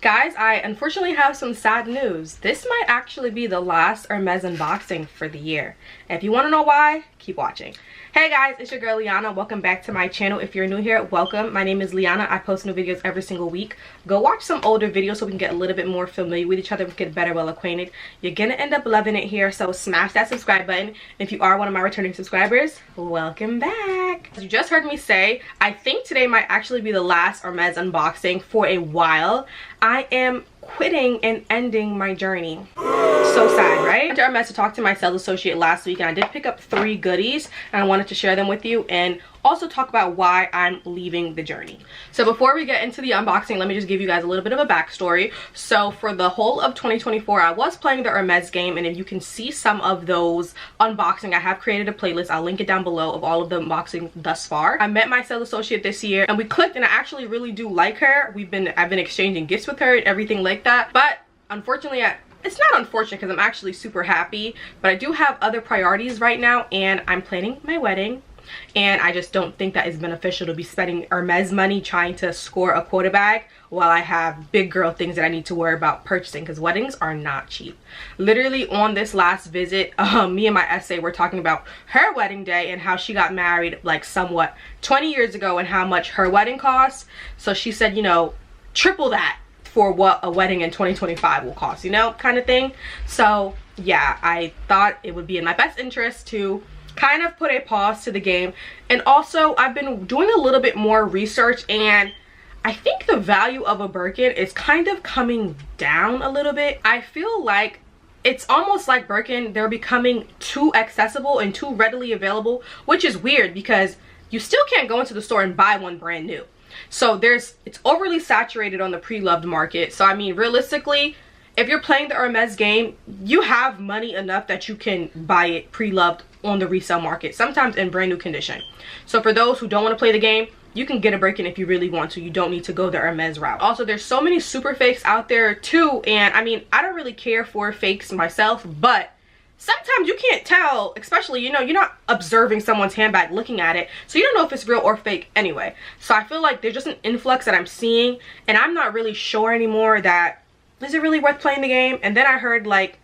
Guys, I unfortunately have some sad news. This might actually be the last Hermes unboxing for the year. And if you want to know why, keep watching. Hey guys, it's your girl Liana. Welcome back to my channel. If you're new here, welcome. My name is Liana. I post new videos every single week. Go watch some older videos so we can get a little bit more familiar with each other, we get better well acquainted. You're gonna end up loving it here, so smash that subscribe button. If you are one of my returning subscribers, welcome back. As you just heard me say, I think today might actually be the last Hermes unboxing for a while. I am quitting and ending my journey. So sad, right? I went to Hermes to talk to my sales associate last week, and I did pick up 3 goodies and I wanted to share them with you and also talk about why I'm leaving the journey. So before we get into the unboxing, let me just give you guys a little bit of a backstory. So for the whole of 2024, I was playing the Hermes game, and if you can see some of those unboxing, I have created a playlist. I'll link it down below of all of the unboxings thus far. I met my sales associate this year and we clicked, and I actually really do like her. I've been exchanging gifts with her and everything like that, but unfortunately it's not unfortunate because I'm actually super happy, but I do have other priorities right now, and I'm planning my wedding, and I just don't think that it's beneficial to be spending Hermes money trying to score a quota bag while I have big girl things that I need to worry about purchasing, because weddings are not cheap. Literally on this last visit, me and my SA were talking about her wedding day and how she got married like somewhat 20 years ago and how much her wedding costs. So she said, you know, triple that for what a wedding in 2025 will cost, you know, kind of thing. So yeah, I thought it would be in my best interest to kind of put a pause to the game. And also I've been doing a little bit more research, and I think the value of a Birkin is kind of coming down a little bit. I feel like it's almost like Birkin, they're becoming too accessible and too readily available, which is weird because you still can't go into the store and buy one brand new. So it's overly saturated on the pre-loved market. So I mean, realistically, if you're playing the Hermes game, you have money enough that you can buy it pre-loved on the resale market, sometimes in brand new condition. So for those who don't want to play the game, you can get a Birkin if you really want to. You don't need to go the Hermes route. Also, there's so many super fakes out there too, and I mean, I don't really care for fakes myself, but sometimes you can't tell, especially, you know, you're not observing someone's handbag looking at it, so you don't know if it's real or fake anyway. So I feel like there's just an influx that I'm seeing, and I'm not really sure anymore that is it really worth playing the game. And then I heard, like,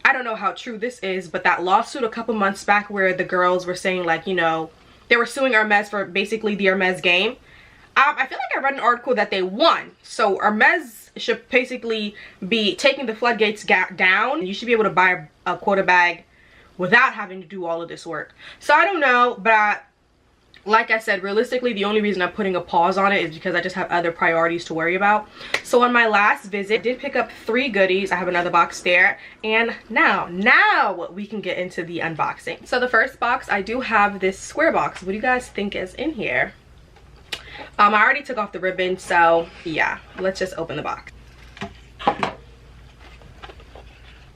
I don't know how true this is, but that lawsuit a couple months back where the girls were saying, like, you know, they were suing Hermes for basically the Hermes game. I feel like I read an article that they won, so Hermes should basically be taking the floodgates down. You should be able to buy a quota bag without having to do all of this work. So I don't know, but like I said, realistically, the only reason I'm putting a pause on it is because I just have other priorities to worry about. So on my last visit, I did pick up 3 goodies. I have another box there, and now we can get into the unboxing. So the first box, I do have this square box. What do you guys think is in here? I already took off the ribbon, so yeah, let's just open the box.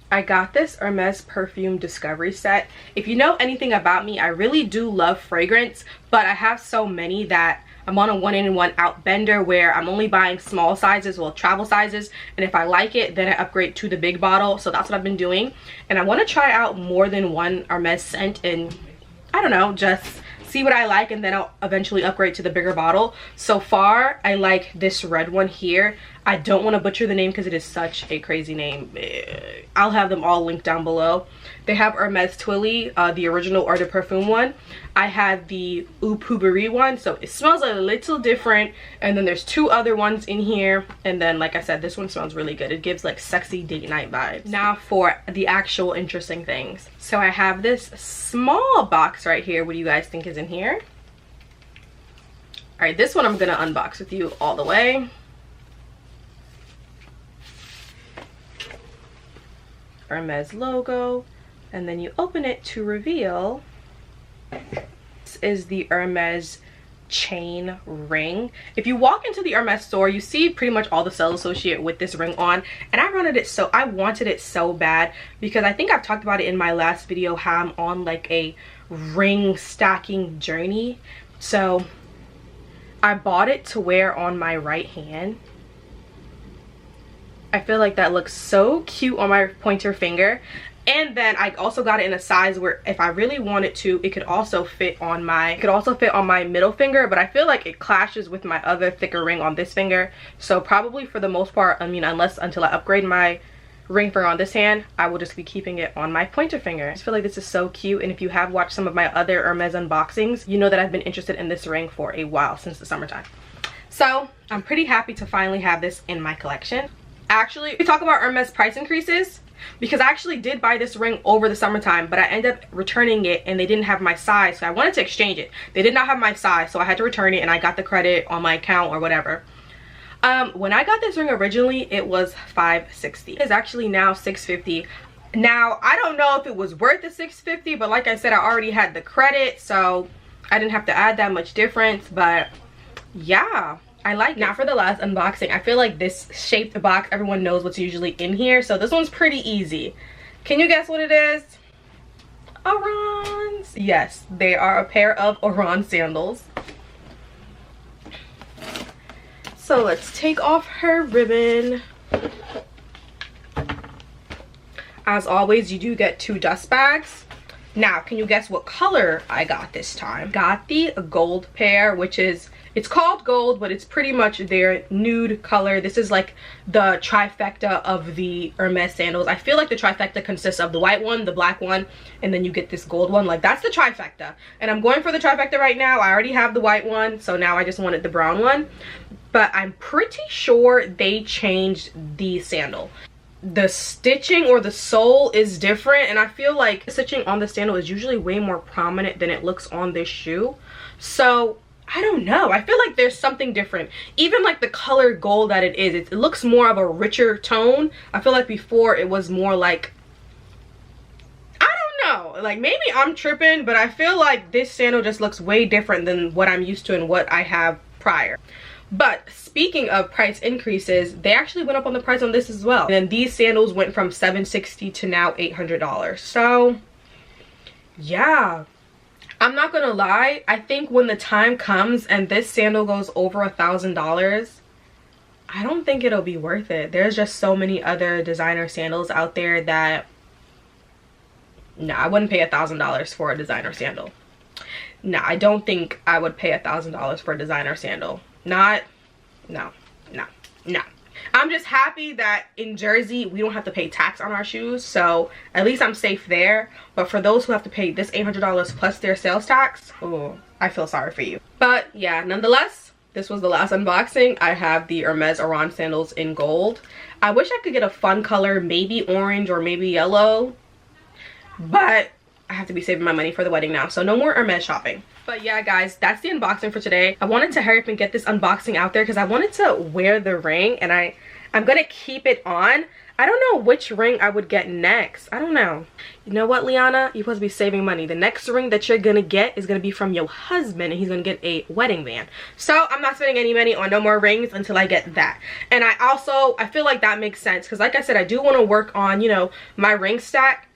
I got this Hermes perfume discovery set. If you know anything about me, I really do love fragrance, but I have so many that I'm on a 1 in and 1 out bender where I'm only buying small sizes, well, travel sizes, and if I like it, then I upgrade to the big bottle. So that's what I've been doing, and I want to try out more than one Hermes scent, and I don't know, just see what I like, and then I'll eventually upgrade to the bigger bottle. So far, I like this red one here. I don't want to butcher the name because it is such a crazy name. I'll have them all linked down below. They have Hermes Twilly, the original Eau de Parfum one. I had the Eau Pouberie one, so it smells a little different. And then there's 2 other ones in here. And then, like I said, this one smells really good. It gives like sexy date night vibes. Now for the actual interesting things. So I have this small box right here. What do you guys think is in here? All right, this one I'm gonna unbox with you all the way. Hermes logo, and then you open it to reveal this is the Hermes chain ring. If you walk into the Hermes store, you see pretty much all the sales associate with this ring on, and I wanted it so bad because I think I've talked about it in my last video how I'm on like a ring stacking journey. So I bought it to wear on my right hand. I feel like that looks so cute on my pointer finger. And then I also got it in a size where if I really wanted to, it could also fit on my middle finger, but I feel like it clashes with my other thicker ring on this finger. So probably for the most part, I mean, until I upgrade my ring finger on this hand, I will just be keeping it on my pointer finger. I just feel like this is so cute, and if you have watched some of my other Hermes unboxings, you know that I've been interested in this ring for a while, since the summertime. So I'm pretty happy to finally have this in my collection. Actually, we talk about Hermes price increases, because I actually did buy this ring over the summertime, but I ended up returning it and they didn't have my size, so I wanted to exchange it. They did not have my size, so I had to return it, and I got the credit on my account or whatever. When I got this ring originally, it was $560. It's actually now $650. Now, I don't know if it was worth the $650, but like I said, I already had the credit, so I didn't have to add that much difference. But yeah, I like it. Now for the last unboxing, I feel like this shaped box, everyone knows what's usually in here, so this one's pretty easy. Can you guess what it is? Orans. Yes, they are a pair of Oran sandals. So let's take off her ribbon. As always, you do get 2 dust bags. Now, can you guess what color I got this time? Got the gold pair, which is, it's called gold, but it's pretty much their nude color. This is like the trifecta of the Hermes sandals. I feel like the trifecta consists of the white one, the black one, and then you get this gold one. Like, that's the trifecta. And I'm going for the trifecta right now. I already have the white one, so now I just wanted the brown one. But I'm pretty sure they changed the sandal. The stitching or the sole is different, and I feel like the stitching on the sandal is usually way more prominent than it looks on this shoe. So I don't know, I feel like there's something different. Even like the color gold that it is, it looks more of a richer tone. I feel like before it was more like, I don't know, like maybe I'm tripping, but I feel like this sandal just looks way different than what I'm used to and what I have prior. But speaking of price increases, they actually went up on the price on this as well. And then these sandals went from $760 to now $800. So yeah, I'm not gonna lie, I think when the time comes and this sandal goes over $1,000, I don't think it'll be worth it. There's just so many other designer sandals out there that, no, I wouldn't pay $1,000 for a designer sandal. No, I don't think I would pay $1,000 for a designer sandal. No. I'm just happy that in Jersey we don't have to pay tax on our shoes, so at least I'm safe there. But for those who have to pay this $800 plus their sales tax, oh, I feel sorry for you. But yeah, nonetheless, this was the last unboxing. I have the Hermes Oran sandals in gold. I wish I could get a fun color, maybe orange or maybe yellow, but I have to be saving my money for the wedding now, so no more Hermes shopping. But yeah, guys, that's the unboxing for today. I wanted to hurry up and get this unboxing out there because I wanted to wear the ring, and I'm gonna keep it on. I don't know which ring I would get next. I don't know. You know what, Liana? You're supposed to be saving money. The next ring that you're gonna get is gonna be from your husband, and he's gonna get a wedding band. So I'm not spending any money on no more rings until I get that. And I feel like that makes sense because, like I said, I do want to work on, you know, my ring stack,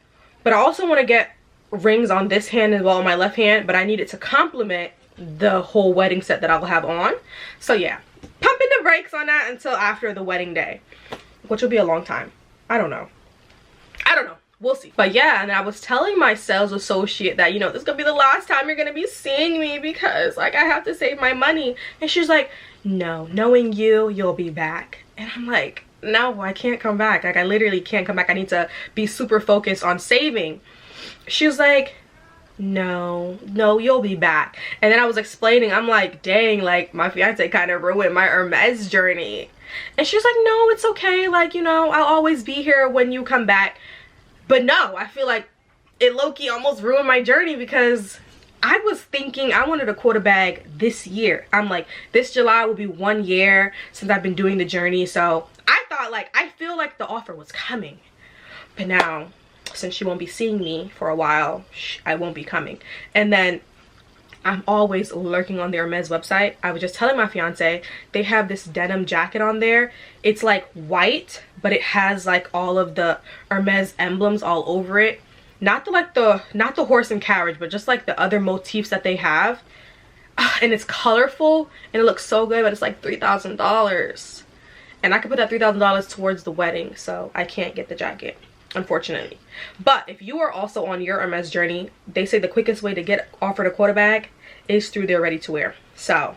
but I also want to get rings on this hand as well, on my left hand, but I need it to complement the whole wedding set that I'll have on. So yeah, pumping the brakes on that until after the wedding day, which will be a long time. I don't know, we'll see. But yeah, and I was telling my sales associate that, you know, this is gonna be the last time you're gonna be seeing me because like I have to save my money. And she's like, no, knowing you, you'll be back. And I'm like, no, I can't come back. Like I literally can't come back. I need to be super focused on saving. She was like, no, you'll be back. And then I was explaining, I'm like, dang, like my fiance kind of ruined my Hermes journey. And she was like, no, it's okay, like, you know, I'll always be here when you come back. But no, I feel like it low-key almost ruined my journey because I was thinking I wanted a quota bag this year. I'm like, this July will be 1 year since I've been doing the journey, so I thought, like, I feel like the offer was coming. But now, since she won't be seeing me for a while, I won't be coming. And then I'm always lurking on the Hermes website. I was just telling my fiance, they have this denim jacket on there. It's like white, but it has like all of the Hermes emblems all over it. Not the horse and carriage, but just like the other motifs that they have. And it's colorful and it looks so good, but it's like $3,000. And I could put that $3,000 towards the wedding, so I can't get the jacket. unfortunately. But if you are also on your Hermes journey, they say the quickest way to get offered a quota bag is through their ready to wear. So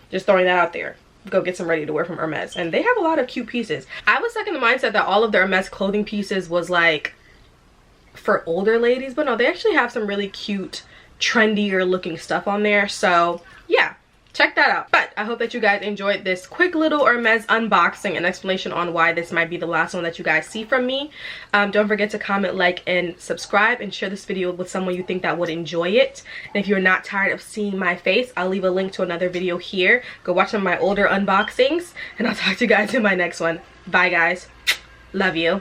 just throwing that out there. Go get some ready to wear from Hermes, and they have a lot of cute pieces. I was stuck in the mindset that all of the Hermes clothing pieces was like for older ladies, but no, they actually have some really cute, trendier looking stuff on there. So yeah, check that out. But I hope that you guys enjoyed this quick little Hermes unboxing and explanation on why this might be the last one that you guys see from me. Don't forget to comment, like, and subscribe, and share this video with someone you think that would enjoy it. And if you're not tired of seeing my face, I'll leave a link to another video here. Go watch some of my older unboxings, and I'll talk to you guys in my next one. Bye guys, love you.